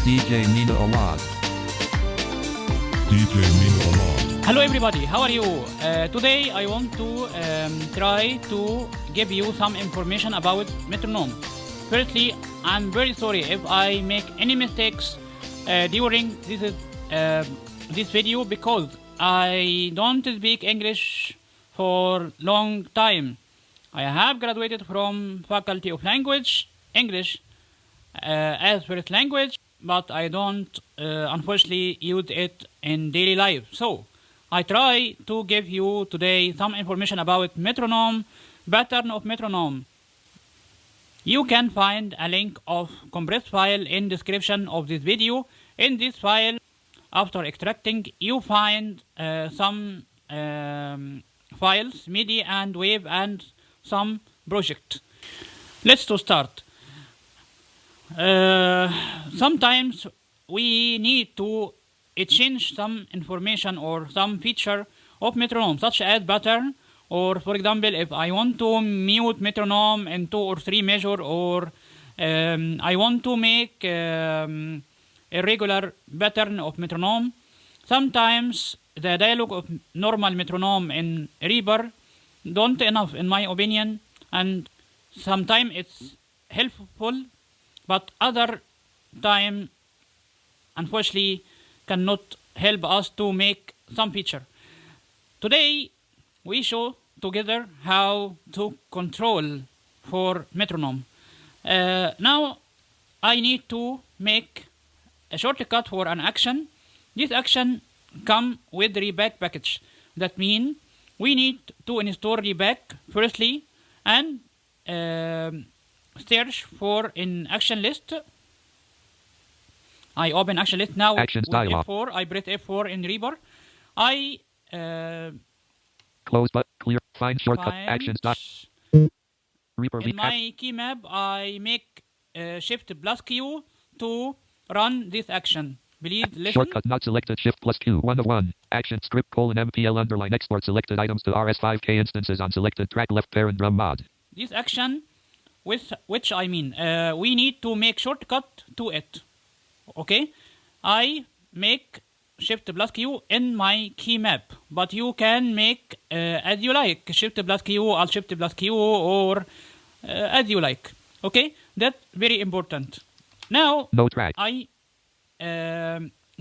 DJ Mina Awad. DJ Mina Awad. Hello everybody, how are you? Today I want to try to give you some information about metronome. Firstly, I'm very sorry if I make any mistakes during this video because I don't speak English for long time. I have graduated from Faculty of Language, English as first language, but I don't unfortunately use it in daily life. So I try to give you today some information about metronome, pattern of metronome. You can find a link of compressed file in description of this video. In this file, after extracting, you find some files, MIDI and WAV and some project. Let's to start. Sometimes we need to change some information or some feature of metronome, such as pattern, or for example, if I want to mute metronome in 2 or 3 measure, or I want to make a regular pattern of metronome. Sometimes the dialogue of normal metronome in Reaper don't enough in my opinion, and sometimes it's helpful, but other time unfortunately cannot help us to make some feature. Today we show together how to control for metronome. Now I need to make a shortcut for an action. This action come with Reback package. That means we need to install Reback firstly and search for in action list. I open action list now Actions with dialog. F4. I press F4 in Reaper. I Close but clear. Find shortcut. find Actions. Reaper in recap. my key map. I make Shift plus Q to run this action. Please listen. Shortcut not selected. Shift plus Q. 1 of 1. Action script colon MPL underline export selected items to RS5K instances on selected track left parent drum mod. This action, with which I mean, we need to make shortcut to it. Okay, I make Shift plus Q in my key map, but you can make as you like, Shift plus Q, Alt Shift plus Q, or as you like. Okay, that's very important. Now No track. I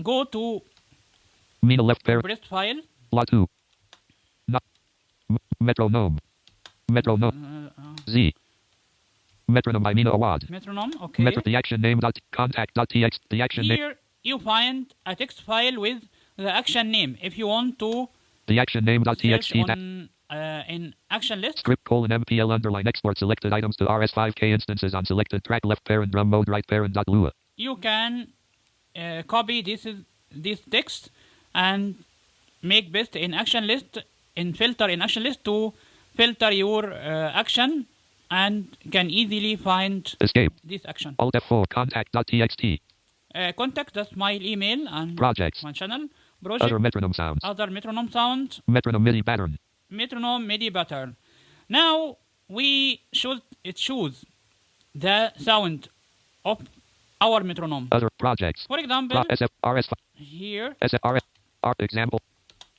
go to Mina left parent. compressed file. Lot 2. Not. Metronome. Metronome. Z. Metronome by Mina Awad. Metronome. Okay. The action name dot contact dot txt. The action name. Here you find a text file with the action name. If you want to The action name dot search txt. on in action list, Script colon MPL underline export selected items to RS5K instances on selected track left parent drum mode right parent dot Lua. you can copy this text and make paste in action list, in filter in action list to filter your action, and can easily find Escape. this action. Alt F4 contact dot txt. Contact, that's my email and Projects. my channel. Project, Other metronome sounds. other metronome sound, Metronome MIDI pattern. metronome MIDI pattern. Now we should choose the sound of our metronome. Other projects. For example, SF RS here SFRS. R example.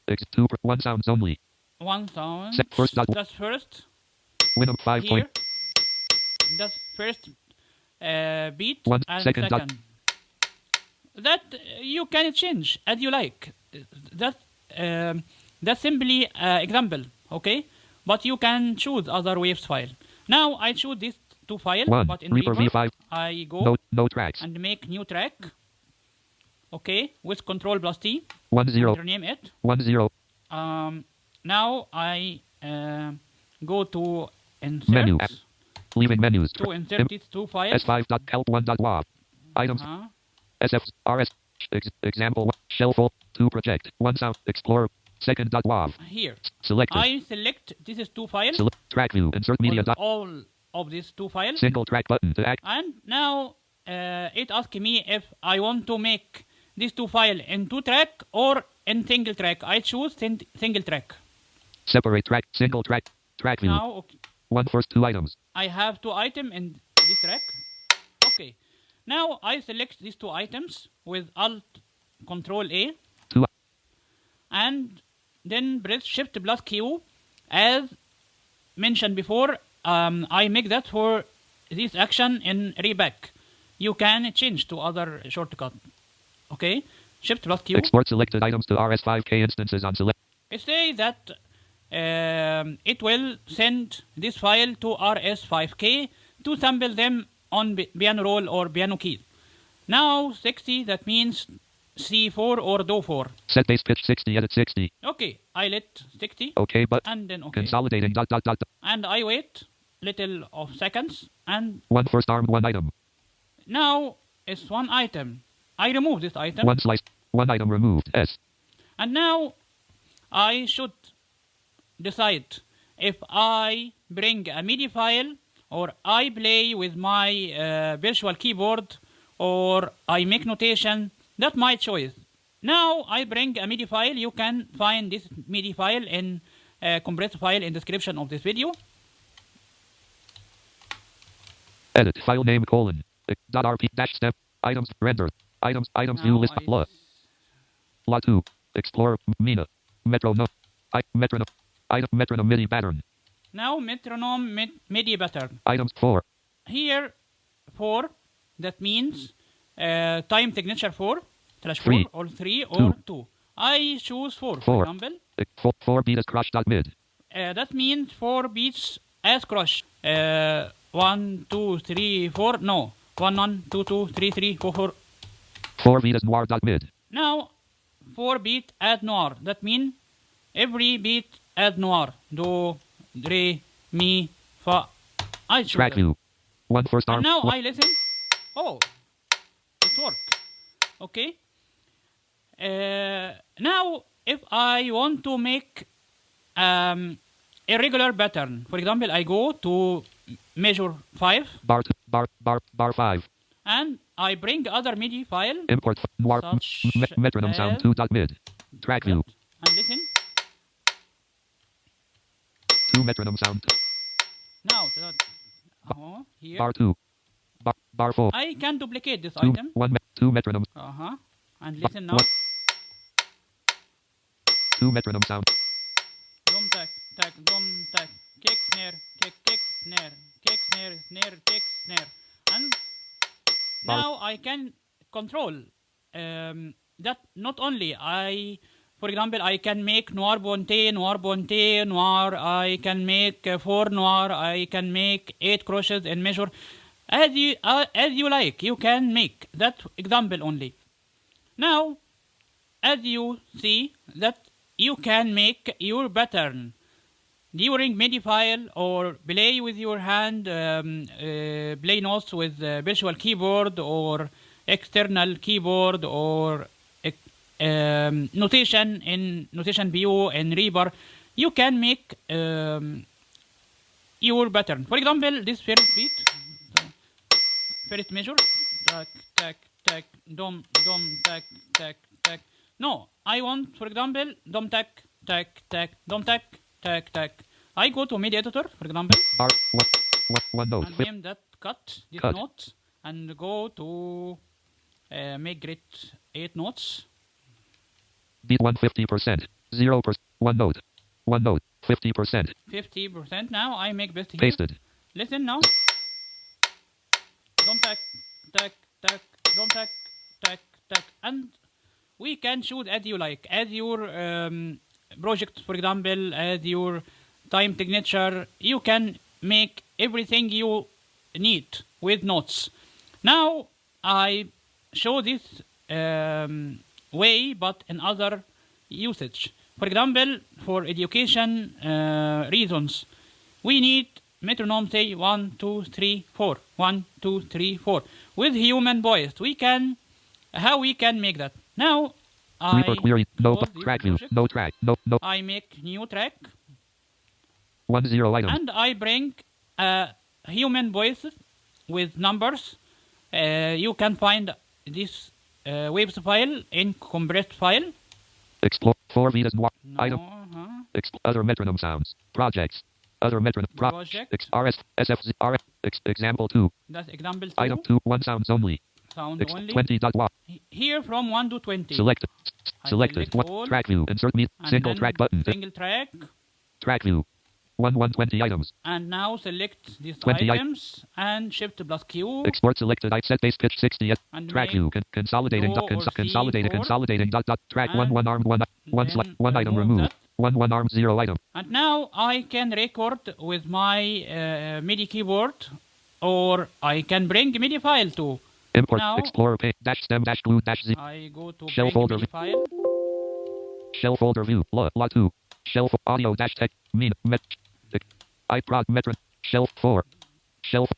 X2 1 sounds only. one sound. Set first dot. That's first. Winamp 5 Here, point. that's first beat One and second second. dot. That you can change as you like. That that's simply example, okay? But you can choose other waves file. Now I choose this two file, 1. but in Reaper Reaper V5. I go No tracks. and make new track. Okay, with Control plus T. 1 0. Rename it. 1 0. Now I go to insert Menu. Leaving menus. to insert these two files. S5 dot help 1 dot WAV. Items. Uh-huh. SF RS. Example 1. Shell full. 2 project. 1 sound. Explorer. Second dot WAV. Here Selected. I select this is two files. Select track view. Insert media dot. All of these two files. Single track button to act. And now it asks me if I want to make these two files in 2 track or in single track. I choose single track. Separate track. Single track. Track view. Now okay, One first 2 items. I have 2 items in this track. Okay. Now I select these two items with Alt Control A 2. and then press Shift plus Q. As mentioned before, I make that for this action in reback. You can change to other shortcut. Okay, Shift plus Q. Export selected items to RS5K instances on select. It says that it will send this file to RS5K to sample them on piano roll or piano keys. Now 60, that means C4 or Do4. Set bass pitch 60, edit 60. Okay, I let 60. Okay, but and then okay. Consolidating dot dot dot. And I wait little of seconds and One first arm, one item. now it's one item. I remove this item. One slice, one item removed. S. And now I should decide if I bring a MIDI file or I play with my virtual keyboard or I make notation. That's my choice. Now I bring a MIDI file. You can find this MIDI file in compressed file in description of this video. Edit file name colon dot rp dash step items render items view list la 2 explore mina metronome metronome item metronome MIDI pattern. Now metronome MIDI pattern. Items 4. Here 4, that means time signature 4 /4 3. or 3 or 2. I choose 4 for example. 4 beat as crush dot mid. That means 4 beats as crush. 1 2 3 4 no 1 1 2 2 3 3 4 4. 4 beat as noir dot mid. Now 4 beat add noir. That means every beat add noir. Do re mi fa. I choose track view. One first arm. And now I listen. Oh, it worked. Okay. Now if I want to make a regular pattern, for example, I go to measure 5 bar 5 and I bring other MIDI file. Import noir metronome sound 2 dot mid. Track view. And listen. 2 metronome sound. Now here bar 2 bar 4. I can duplicate this 2 item. 2 metronome. And listen now. 2 metronome sound. Dum tack tack dum tack kick snare kick snare kick snare kick snare. And now I can control that. Not only for example, I can make noir bonte, noir. I can make 4 noir. I can make 8 crushes in measure. As you like, you can make that example only. Now, as you see that you can make your pattern during MIDI file or play with your hand, play notes with virtual keyboard or external keyboard or notation in notation view and Reaper. You can make your pattern. For example, this first beat, first measure, tack tack tack, dum tack tack tack. No, I want, for example, dum tack tack tack, dum tack tack tack. I go to MIDI editor, for example, one note, and name that cut this note, and go to make grid 8 notes. Beat 150%, 0%, one note, 50%. 50%. Now I make best here. Pasted. Listen now. Dum tack tack tack, dum tack tack tack, and we can choose as you like, as your project, for example, as your time signature. You can make everything you need with notes. Now I show this way, but in other usage. For example, for education reasons, we need metronome say 1 2 3 4 1 2 3 4 with human voice. How we can make that? Now Reaper query, no track view, no track, no. I make new track 1 0 item, and I bring human voice with numbers. You can find this waves file in compressed file. Explore 4 Vitas noir No, item. Other metronome sounds. Projects. Other metronome Project. RS SF RS example 2. That's example 2. Item 2 1 sounds only. sound only. 20 dot watt. Here from 1 to 20. Selected. I Selected. select all. Track view. Insert me. And Single then track button. Single track. Track view. 120 items. And now select these 20 items and Shift plus Q. Export selected. I set base pitch 60. And Track make view. Consolidating. Go or Consolidating. C4. Consolidating. Track And 1 armed 1 select 1 item remove removed. that. 1 armed 0 item. And now I can record with my MIDI keyboard, or I can bring MIDI file too. Import. Now, Explorer page. Dash stem. Dash glue. Dash z. I go to Shell bring folder. MIDI file. Shell folder view. La 2. Shell audio dash tech. Met. iProd metron. Shelf 4. Shelf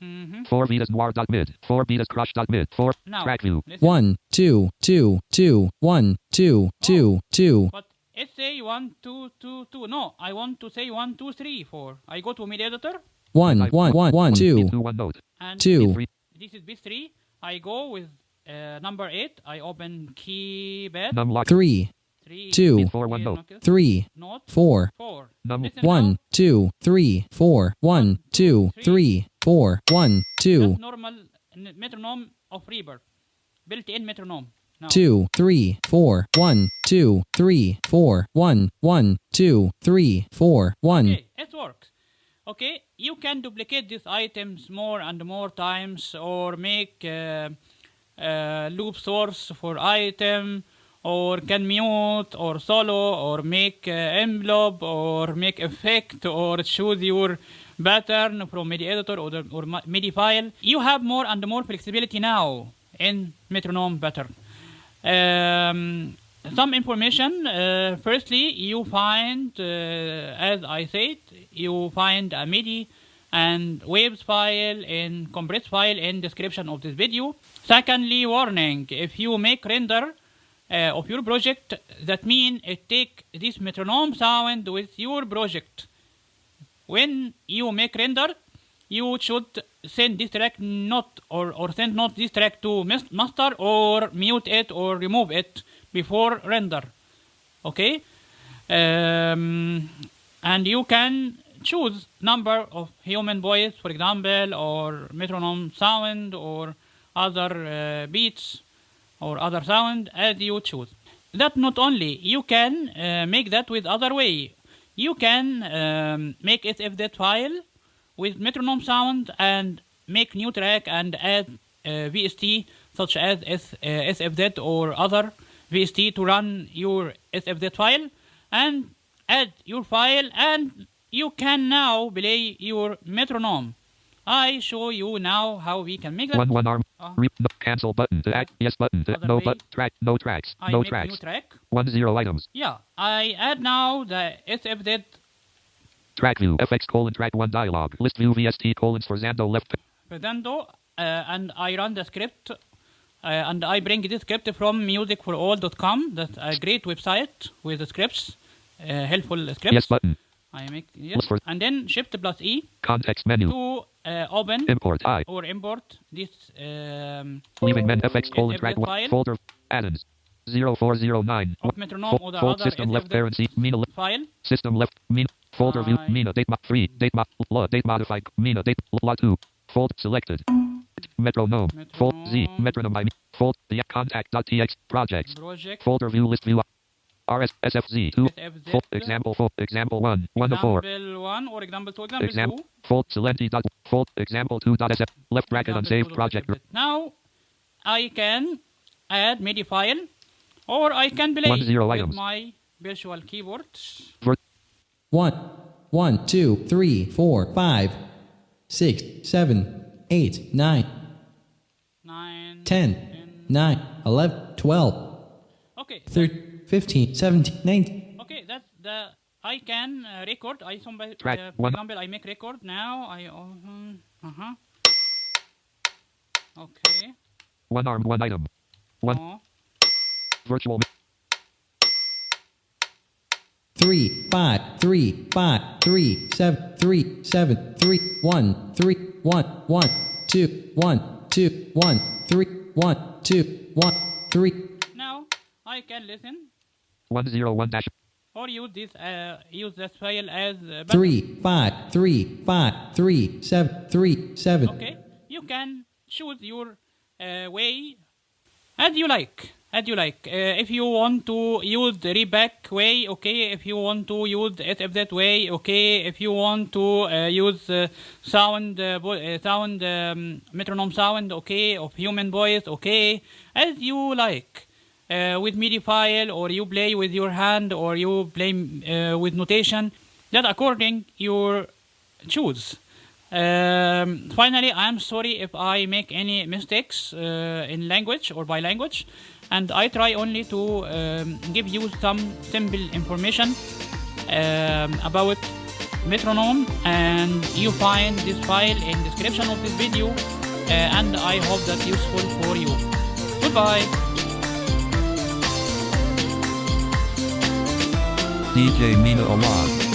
4 Vitas noir dot mid. 4 Vitas crush dot mid. 4 Now, track view. listen. 1 2 2 2 1 2 2 2. But it say 1 2 2 2. No, I want to say 1 2 3 4. I go to MIDI editor 1 1 1 1 2 2 1 note. and 2 this is bit 3. I go with number 8. I open keypad. Numlock. 3 3 2 4 1 note. 3 Note 4 4. Num Listen 1 now. 2 3 4 1 2 3 4 1 2 That's normal metronome of reverb. Built-in metronome. Now, 2 3 4 1 2 3 4 1 1 2 3 4 1. okay, it works. Okay, you can duplicate these items more and more times, or make loop source for item, or can mute, or solo, or make envelope, or make effect, or choose your pattern from MIDI editor or MIDI file. You have more and more flexibility now in metronome pattern. Some information. Firstly, you find, as I said, you find a MIDI and waves file in compressed file in description of this video. Secondly, warning: if you make render of your project, that means it take this metronome sound with your project. When you make render, you should send this track not or send not this track to master, or mute it or remove it before render. Okay, and you can choose number of human voice, for example, or metronome sound, or other beats or other sound as you choose. That not only, you can make that with other way. You can make SFZ file with metronome sound and make new track and add VST such as SFZ or other VST to run your SFZ file, and add your file, and you can now play your metronome. I show you now how we can make that. One arm. Cancel button. To add yes button. To no but track. No tracks. I No make tracks. new track. 1 0 items. Yeah, I add now the SFZ. Track view. FX colon track 1 dialog. List view VST colons for Zando left. Pedando, and I run the script, and I bring this script from musicforall.com. That's a great website with the scripts, helpful scripts. Yes button. I make yes, and then Shift plus E Context menu. to open Import I. or import this Leaving men FX colon SFZ track 1 file folder. Add-ins. 0409. of metronome or the Fold other system left SFZ parent C. Mina left. file. System left. Mina. Folder view. I- Mina date 3. Date date modified. Mina date la 2. Fold selected. Metronome. Fold Z. Metronome by me. Fold the contact.txt projects. Project Folder view list view. RS SFZ 2. SFZ. Fold example 4. Example 1. 1 to 4. Example 1 or example 2, example Example. 2. Fold Celenti dot. Fold example 2.sf. Left bracket Example unsaved 2. project. Now I can add MIDI file, or I can play 1 0 with items. my virtual keyboard. 1 1 2 3 4 5 6 7 8 9 9, 10 9 11 12 Okay. 13 15 17 19. Okay, that's the I can record. I somebody Track for one. example, I make record now. I Okay. 1 armed 1 item. 1 Oh. virtual. 3 5 3 5 3 7 3 7 3 1 3 1 1 2 1 2 1 3 1 2 1 3. Now I can listen 1 0 1 dash. or use this file as button. 3 5 3 5 3 7 3 7. Okay, you can choose your way As you like. If you want to use the readback way, okay. If you want to use SFZ way, okay. If you want to use sound metronome sound, okay, of human voice, okay, as you like. With MIDI file, or you play with your hand, or you play with notation, that according your choose. Finally, I am sorry if I make any mistakes in language or by language, and I try only to give you some simple information about metronome, and you find this file in description of this video, and I hope that's useful for you. Goodbye. DJ Mina Awad.